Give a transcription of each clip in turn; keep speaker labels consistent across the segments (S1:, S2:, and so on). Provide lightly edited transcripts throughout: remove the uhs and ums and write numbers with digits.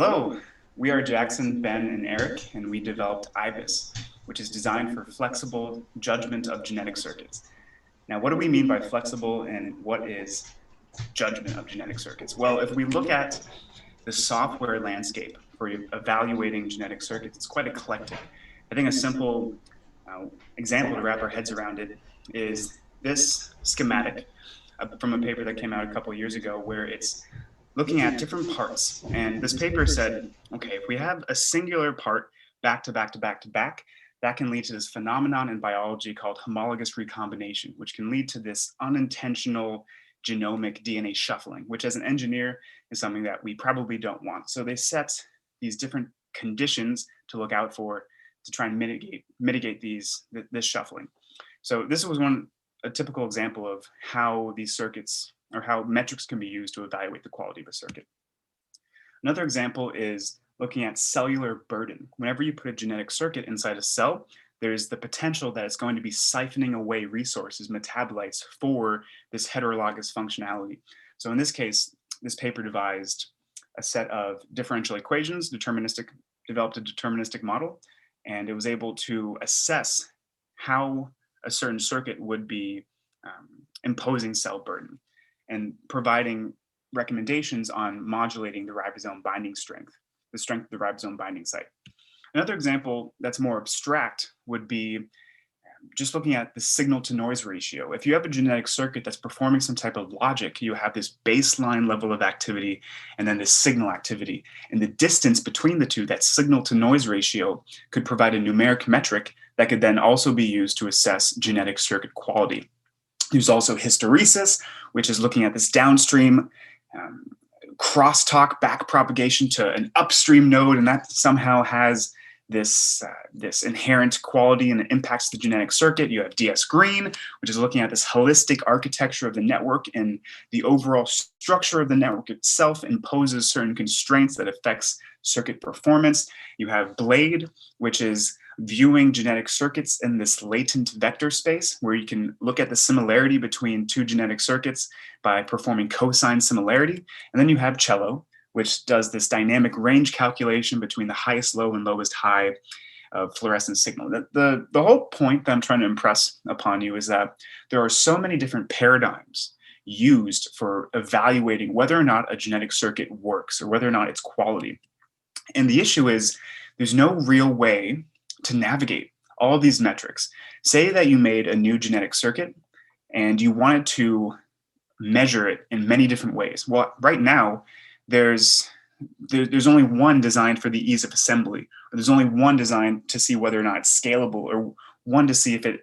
S1: Hello, we are Jackson, Ben, and Eric, and we developed Ibis, which is designed for flexible judgment of genetic circuits. Now, what do we mean by flexible and what is judgment of genetic circuits? Well, if we look at the software landscape for evaluating genetic circuits, it's quite eclectic. I think a simple uh, example to wrap our heads around it is this schematic from a paper that came out a couple of years ago where it's looking at different parts. And this paper said, okay, if we have a singular part back to back to back to back, that can lead to this phenomenon in biology called homologous recombination, which can lead to this unintentional genomic DNA shuffling, which as an engineer is something that we probably don't want. So they set these different conditions to look out for to try and mitigate this shuffling. So this was a typical example of how these circuits or how metrics can be used to evaluate the quality of a circuit. Another example is looking at cellular burden. Whenever you put a genetic circuit inside a cell, there's the potential that it's going to be siphoning away resources, metabolites for this heterologous functionality. So in this case, this paper devised a set of differential equations, developed a deterministic model, and it was able to assess how a certain circuit would be imposing cell burden and providing recommendations on modulating the ribosome binding strength, the strength of the ribosome binding site. Another example that's more abstract would be just looking at the signal to noise ratio. If you have a genetic circuit that's performing some type of logic, you have this baseline level of activity and then this signal activity. And the distance between the two, that signal to noise ratio, could provide a numeric metric that could then also be used to assess genetic circuit quality. There's also hysteresis, which is looking at this downstream crosstalk back propagation to an upstream node, and that somehow has this inherent quality and it impacts the genetic circuit. You have DS Green, which is looking at this holistic architecture of the network, and the overall structure of the network itself imposes certain constraints that affects circuit performance. You have Blade, which is viewing genetic circuits in this latent vector space where you can look at the similarity between two genetic circuits by performing cosine similarity. And then you have Cello, which does this dynamic range calculation between the highest low and lowest high of fluorescent signal. The whole point that I'm trying to impress upon you is that there are so many different paradigms used for evaluating whether or not a genetic circuit works or whether or not it's quality. And the issue is there's no real way to navigate all of these metrics. Say that you made a new genetic circuit and you wanted to measure it in many different ways. Well, right now, there's only one designed for the ease of assembly, or there's only one designed to see whether or not it's scalable, or one to see if it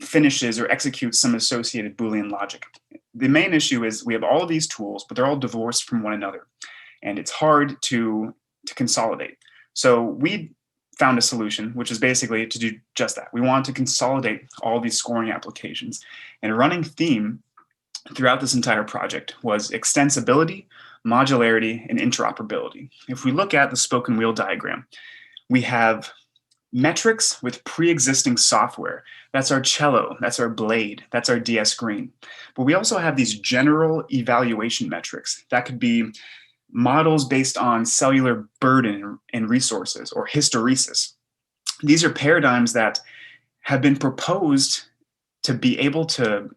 S1: finishes or executes some associated Boolean logic. The main issue is we have all of these tools, but they're all divorced from one another, and it's hard to consolidate. So we found a solution, which is basically to do just that. We want to consolidate all these scoring applications. And a running theme throughout this entire project was extensibility, modularity, and interoperability. If we look at the spoken wheel diagram, we have metrics with pre-existing software. That's our Cello, that's our Blade, that's our DS Green. But we also have these general evaluation metrics that could be models based on cellular burden and resources, or hysteresis. These are paradigms that have been proposed to be able to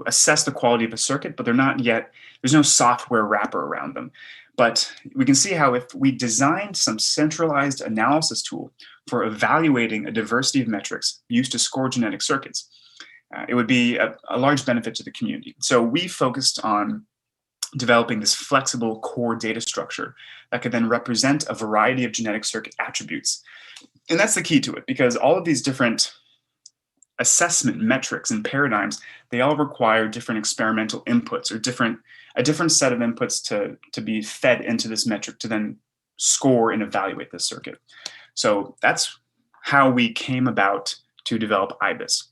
S1: assess the quality of a circuit, but they're not yet, there's no software wrapper around them. But we can see how if we designed some centralized analysis tool for evaluating a diversity of metrics used to score genetic circuits, it would be a large benefit to the community. So we focused on developing this flexible core data structure that could then represent a variety of genetic circuit attributes. And that's the key to it, because all of these different assessment metrics and paradigms, they all require different experimental inputs, or a different set of inputs to be fed into this metric to then score and evaluate this circuit. So that's how we came about to develop Ibis.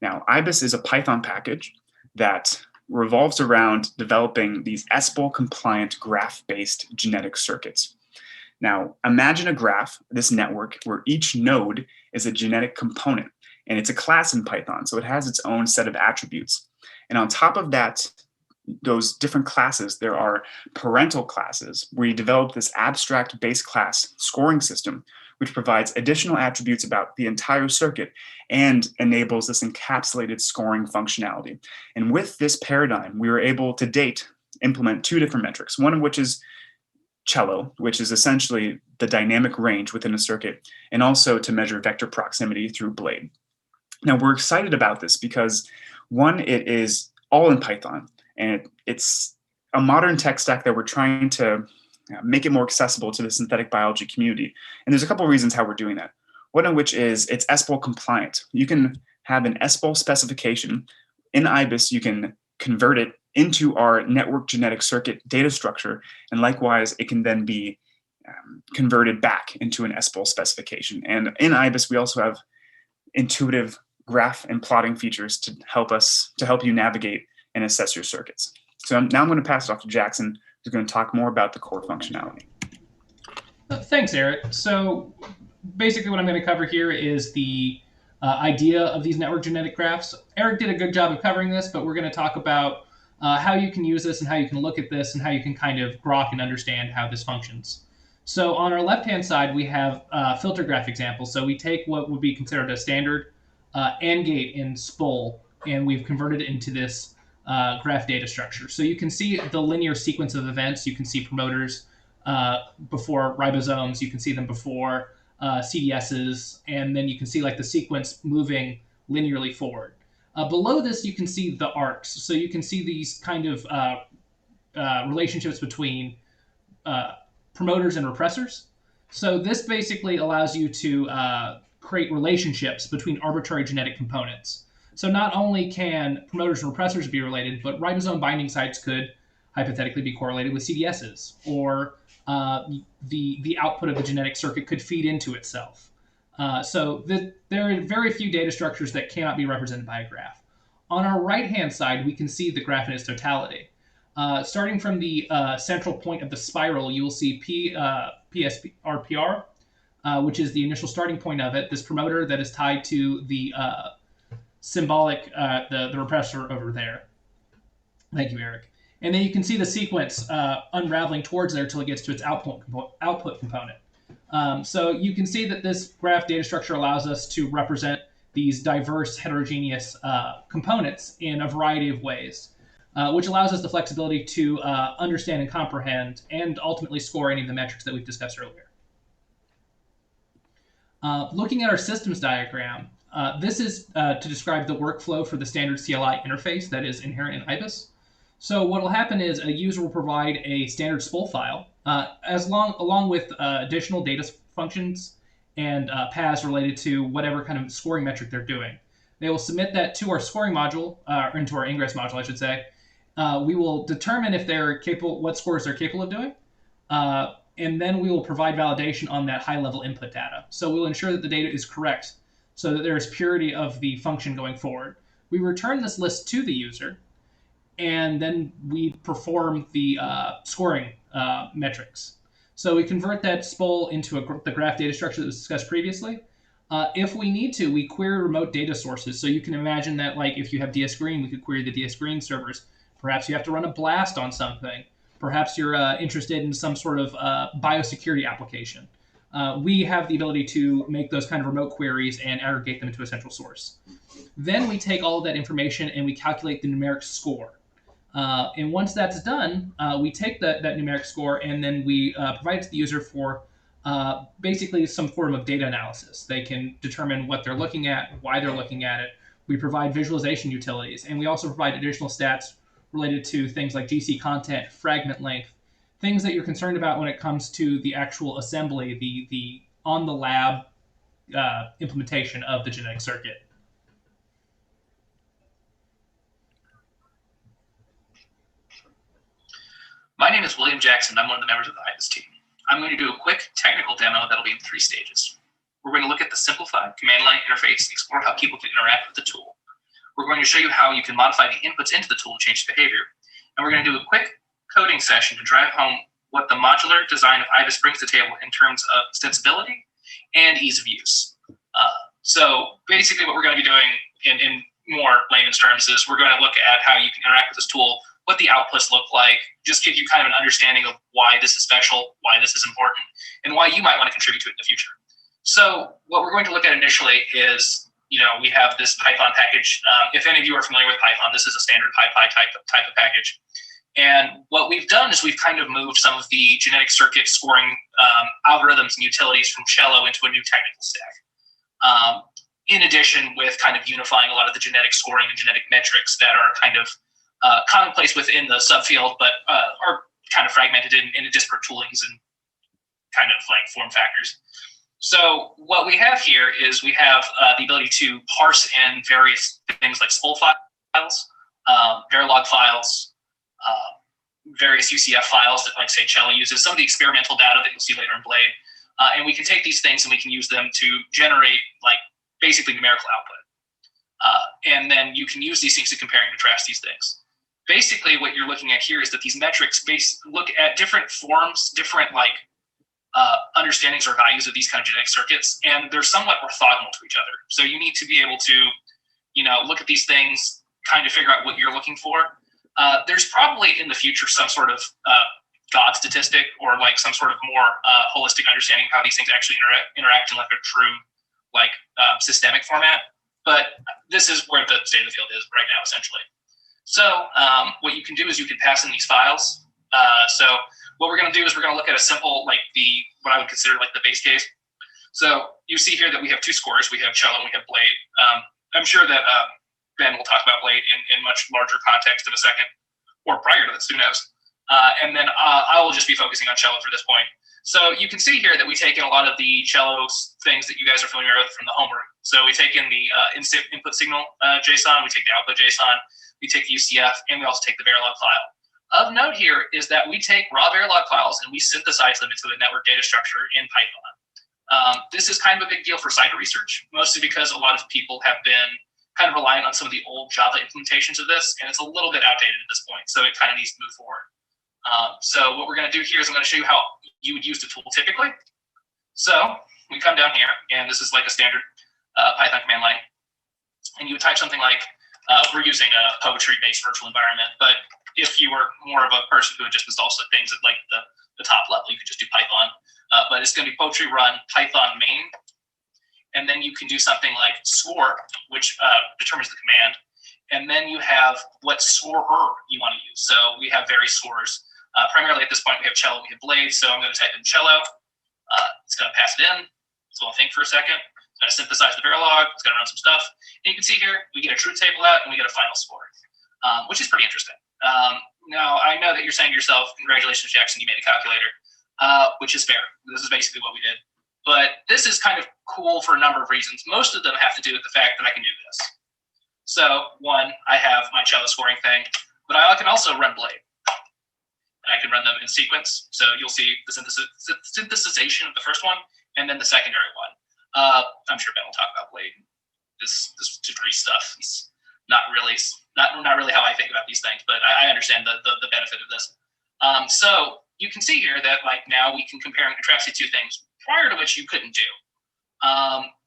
S1: Now, Ibis is a Python package that revolves around developing these SBOL compliant graph-based genetic circuits. Now, imagine a graph, this network, where each node is a genetic component, and it's a class in Python, so it has its own set of attributes. And on top of that those different classes, there are parental classes where you develop this abstract base class scoring system, which provides additional attributes about the entire circuit and enables this encapsulated scoring functionality. And with this paradigm, we were able to date implement two different metrics, one of which is cello, which is essentially the dynamic range within a circuit, and also to measure vector proximity through blade. Now, we're excited about this because, one, it is all in Python, and it's a modern tech stack that we're trying to make it more accessible to the synthetic biology community. And there's a couple of reasons how we're doing that. One of which is it's SBOL compliant. You can have an SBOL specification in Ibis. You can convert it into our network genetic circuit data structure, and likewise, it can then be converted back into an SBOL specification. And in Ibis, we also have intuitive graph and plotting features to help you navigate and assess your circuits. So now I'm going to pass it off to Jackson, who's going to talk more about the core functionality.
S2: Thanks, Eric. So basically what I'm going to cover here is the idea of these network genetic graphs. Eric did a good job of covering this, but we're going to talk about how you can use this and how you can look at this and how you can kind of grok and understand how this functions. So on our left-hand side, we have filter graph examples. So we take what would be considered a standard AND gate in SPOL, and we've converted it into this graph data structure. So you can see the linear sequence of events. You can see promoters before ribosomes. You can see them before CDSs, and then you can see like the sequence moving linearly forward. Below this, you can see the arcs. So you can see these kind of relationships between promoters and repressors. So this basically allows you to create relationships between arbitrary genetic components. So not only can promoters and repressors be related, but ribosome binding sites could hypothetically be correlated with CDSs, or the output of the genetic circuit could feed into itself. So there are very few data structures that cannot be represented by a graph. On our right-hand side, we can see the graph in its totality. Starting from the central point of the spiral, you will see PSRPR, which is the initial starting point of it, this promoter that is tied to the symbolic, the repressor over there. Thank you, Eric. And then you can see the sequence unraveling towards there until it gets to its output component. So you can see that this graph data structure allows us to represent these diverse heterogeneous components in a variety of ways, which allows us the flexibility to understand and comprehend and ultimately score any of the metrics that we've discussed earlier. Looking at our systems diagram, this is to describe the workflow for the standard CLI interface that is inherent in Ibis. So what will happen is a user will provide a standard SPOL file along with additional data functions and paths related to whatever kind of scoring metric they're doing. They will submit that to our scoring module, or into our ingress module, I should say. We will determine if they're capable, what scores they're capable of doing, and then we will provide validation on that high-level input data. So we'll ensure that the data is correct so that there is purity of the function going forward. We return this list to the user, and then we perform the scoring metrics. So we convert that SPOL into the graph data structure that was discussed previously. If we need to, we query remote data sources. So you can imagine that, like, if you have dsgreen, we could query the dsgreen servers. Perhaps you have to run a blast on something. Perhaps you're interested in some sort of biosecurity application. We have the ability to make those kind of remote queries and aggregate them into a central source. Then we take all of that information and we calculate the numeric score. And once that's done, we take that numeric score and then we provide it to the user for basically some form of data analysis. They can determine what they're looking at, why they're looking at it. We provide visualization utilities, and we also provide additional stats related to things like GC content, fragment length, things that you're concerned about when it comes to the actual assembly, the on the lab implementation of the genetic circuit.
S3: My name is William Jackson. I'm one of the members of the Ibis team. I'm going to do a quick technical demo that'll be in 3 stages. We're going to look at the simplified command line interface, explore how people can interact with the tool. We're going to show you how you can modify the inputs into the tool to change behavior. And we're going to do a quick coding session to drive home what the modular design of Ibis brings to the table in terms of extensibility and ease of use. So basically what we're going to be doing in more layman's terms is we're going to look at how you can interact with this tool what the outputs look like, just give you kind of an understanding of why this is special, why this is important, and why you might want to contribute to it in the future. So what we're going to look at initially is, we have this Python package. If any of you are familiar with Python, this is a standard PyPy type of package. And what we've done is we've kind of moved some of the genetic circuit scoring algorithms and utilities from Cello into a new technical stack. In addition, with kind of unifying a lot of the genetic scoring and genetic metrics that are kind of commonplace within the subfield, but are kind of fragmented in disparate toolings and kind of like form factors. So what we have here is we have the ability to parse in various things like SPOL files, Verilog files, various UCF files that, like, say, Cello uses, some of the experimental data that you'll see later in Blade. And we can take these things and we can use them to generate, like, basically numerical output. And then you can use these things to compare and contrast these things. Basically, what you're looking at here is that these metrics look at different forms, different, like, understandings or values of these kind of genetic circuits, and they're somewhat orthogonal to each other. So you need to be able to, look at these things, kind of figure out what you're looking for. There's probably in the future some sort of God statistic or like some sort of more holistic understanding of how these things actually interact in like a true systemic format. But this is where the state of the field is right now, essentially. So what you can do is you can pass in these files. So what we're going to do is we're going to look at a simple, what I would consider like the base case. So you see here that we have two scores. We have Cello and we have Blade. I'm sure that Ben will talk about Blade in much larger context in a second, or prior to this, who knows. And then I will just be focusing on Cello for this point. So you can see here that we take in a lot of the Cello things that you guys are familiar with from the homework. So we take in the input signal JSON, we take the output JSON, we take the UCF, and we also take the Verilog file. Of note here is that we take raw Verilog files and we synthesize them into a network data structure in Python. This is kind of a big deal for cyber research, mostly because a lot of people have been kind of relying on some of the old Java implementations of this, and it's a little bit outdated at this point, so it kind of needs to move forward. So what we're going to do here is I'm going to show you how you would use the tool typically. So we come down here, and this is like a standard Python command line, and you would type something like, we're using a poetry-based virtual environment, but if you were more of a person who would just install some things at like the top level, you could just do Python. But it's going to be poetry run Python main, and then you can do something like score, which determines the command, and then you have what scorer you want to use. So we have various scores. Primarily at this point, we have Cello, we have Blade, so I'm going to type in Cello. It's going to pass it in. So I'll think for a second. It's going to synthesize the Verilog. It's going to run some stuff. And you can see here, we get a truth table out, and we get a final score, which is pretty interesting. Now, I know that you're saying to yourself, congratulations, Jackson, you made a calculator, which is fair. This is basically what we did. But this is kind of cool for a number of reasons. Most of them have to do with the fact that I can do this. So, one, I have my Cello scoring thing, but I can also run Blade. And I can run them in sequence. So you'll see the synthesization of the first one, and then the secondary one. I'm sure Ben will talk about Blade. This degree stuff. It's not really how I think about these things, but I understand the benefit of this. So you can see here that like now we can compare and contrast these two things, prior to which you couldn't do.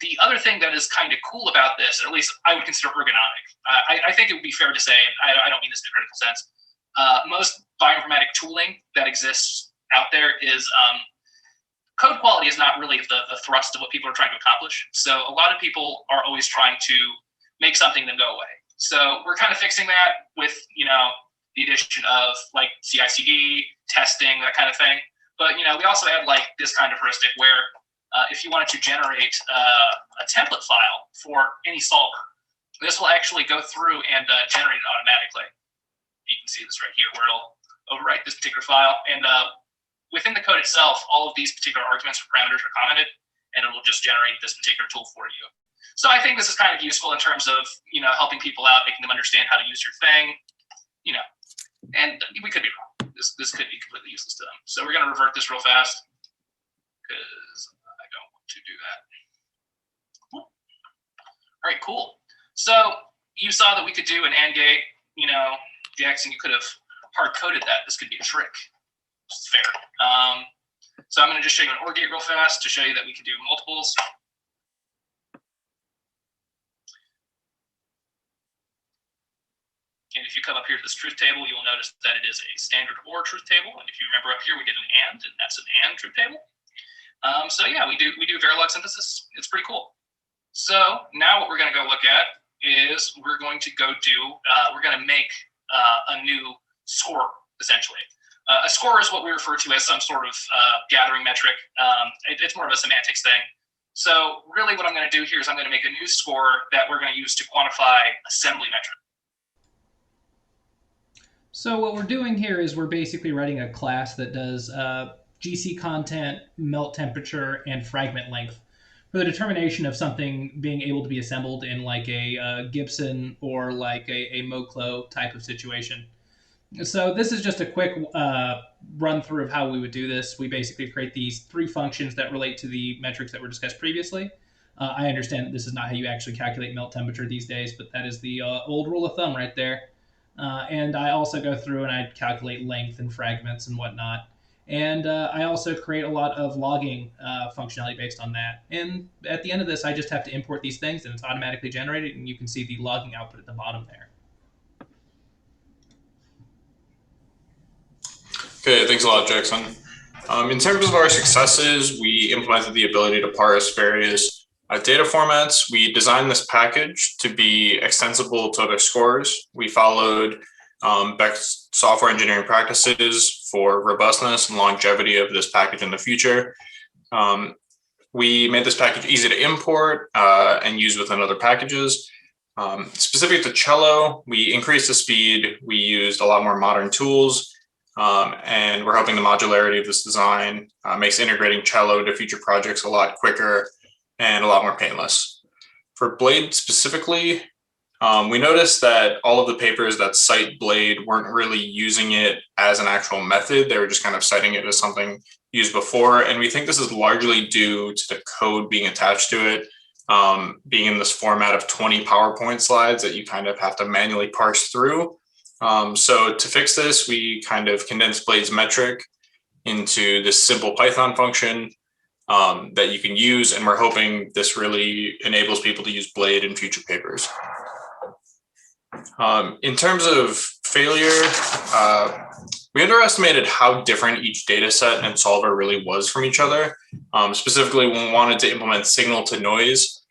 S3: The other thing that is kind of cool about this, or at least I would consider ergonomic, I think it would be fair to say, and I don't mean this in a critical sense, most bioinformatic tooling that exists out there is code quality is not really the thrust of what people are trying to accomplish. So a lot of people are always trying to make something then go away. So we're kind of fixing that with, the addition of like CI/CD, testing, that kind of thing. But, we also add like this kind of heuristic where if you wanted to generate a template file for any solver, this will actually go through and generate it automatically. You can see this right here where it'll overwrite this particular file. And within the code itself, all of these particular arguments or parameters are commented, and it will just generate this particular tool for you. So I think this is kind of useful in terms of, helping people out, making them understand how to use your thing, and we could be wrong. This could be completely useless to them. So we're going to revert this real fast because I don't want to do that. All right, cool. So you saw that we could do an AND gate, Jackson, you could have hard-coded that. This could be a trick. It's fair. So I'm going to just show you an OR gate real fast to show you that we can do multiples. And if if you come up here to this truth table, you will notice that it is a standard OR truth table. And if you remember up here, we did an and that's an and truth table. So yeah, we do Verilog synthesis. It's pretty cool. So now what we're going to go look at is we're going to make a new score, essentially. A score is what we refer to as some sort of gathering metric. It's more of a semantics thing. So really what I'm going to do here is I'm going to make a new score that we're going to use to quantify assembly metric.
S2: So what we're doing here is we're basically writing a class that does GC content, melt temperature, and fragment length for the determination of something being able to be assembled in like a Gibson or like a Moclo type of situation. So this is just a quick run through of how we would do this. We basically create these three functions that relate to the metrics that were discussed previously. I understand that this is not how you actually calculate melt temperature these days, but that is the old rule of thumb right there. And I also go through and I calculate length and fragments and whatnot. And I also create a lot of logging functionality based on that. And at the end of this, I just have to import these things and it's automatically generated, and you can see the logging output at the bottom there.
S4: Okay, thanks a lot, Jackson. In terms of our successes, we implemented the ability to parse various data formats. We designed this package to be extensible to other scores. We followed best software engineering practices for robustness and longevity of this package in the future. We made this package easy to import and use within other packages. Specific to Cello, we increased the speed. We used a lot more modern tools. And we're hoping the modularity of this design makes integrating Cello to future projects a lot quicker and a lot more painless. For Blade specifically, we noticed that all of the papers that cite Blade weren't really using it as an actual method. They were just kind of citing it as something used before. And we think this is largely due to the code being attached to it, being in this format of 20 PowerPoint slides that you kind of have to manually parse through. So to fix this, we kind of condensed Blade's metric into this simple Python function that you can use, and we're hoping this really enables people to use Blade in future papers. In terms of failure, we underestimated how different each data set and solver really was from each other, specifically when we wanted to implement signal to noise.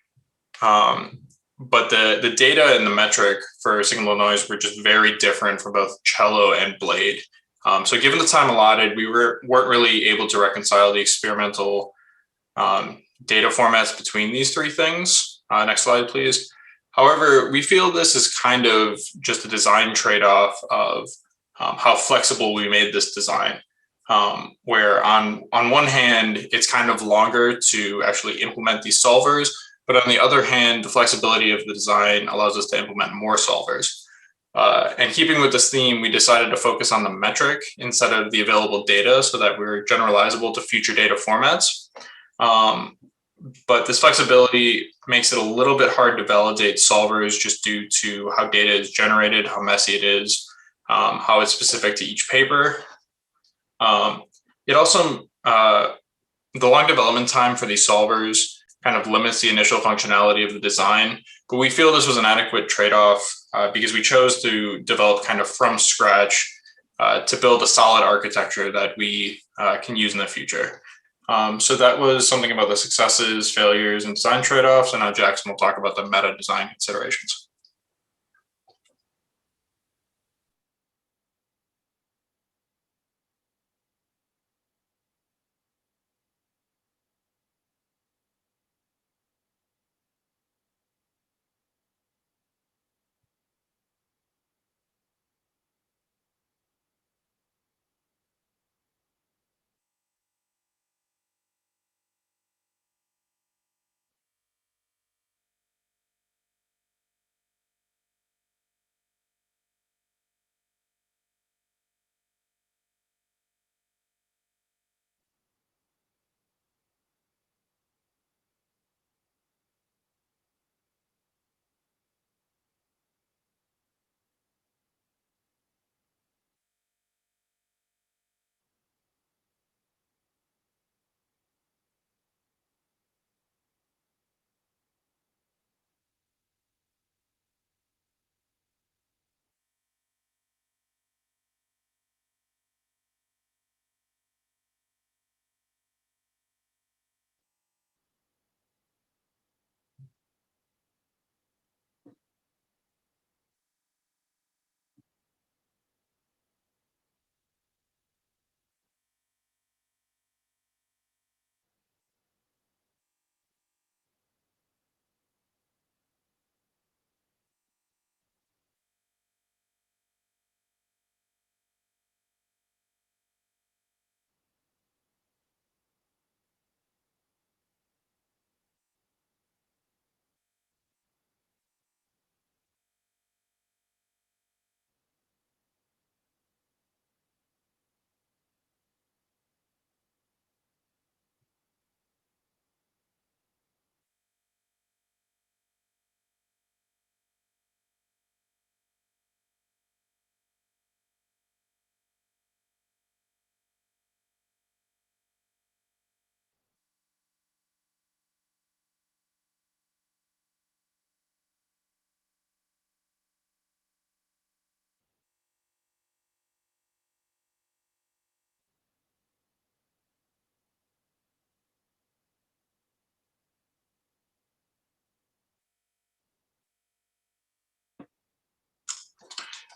S4: But the data and the metric for signal to noise were just very different for both Cello and Blade. So given the time allotted, we weren't really able to reconcile the experimental data formats between these three things. Next slide, please. However, we feel this is kind of just a design trade-off of how flexible we made this design, where on one hand, it's kind of longer to actually implement these solvers, but on the other hand, the flexibility of the design allows us to implement more solvers. And keeping with this theme, we decided to focus on the metric instead of the available data so that we're generalizable to future data formats. But this flexibility makes it a little bit hard to validate solvers just due to how data is generated, how messy it is, how it's specific to each paper. It also, the long development time for these solvers kind of limits the initial functionality of the design, but we feel this was an adequate trade-off because we chose to develop kind of from scratch to build a solid architecture that we can use in the future. So that was something about the successes, failures, and design trade-offs, and now Jackson will talk about the meta design considerations.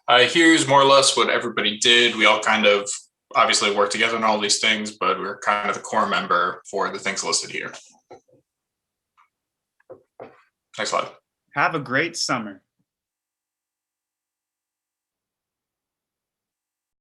S4: Here's more or less what everybody did. We all kind of obviously worked together on all these things, but we're kind of the core member for the things listed here. Next slide.
S1: Have a great summer.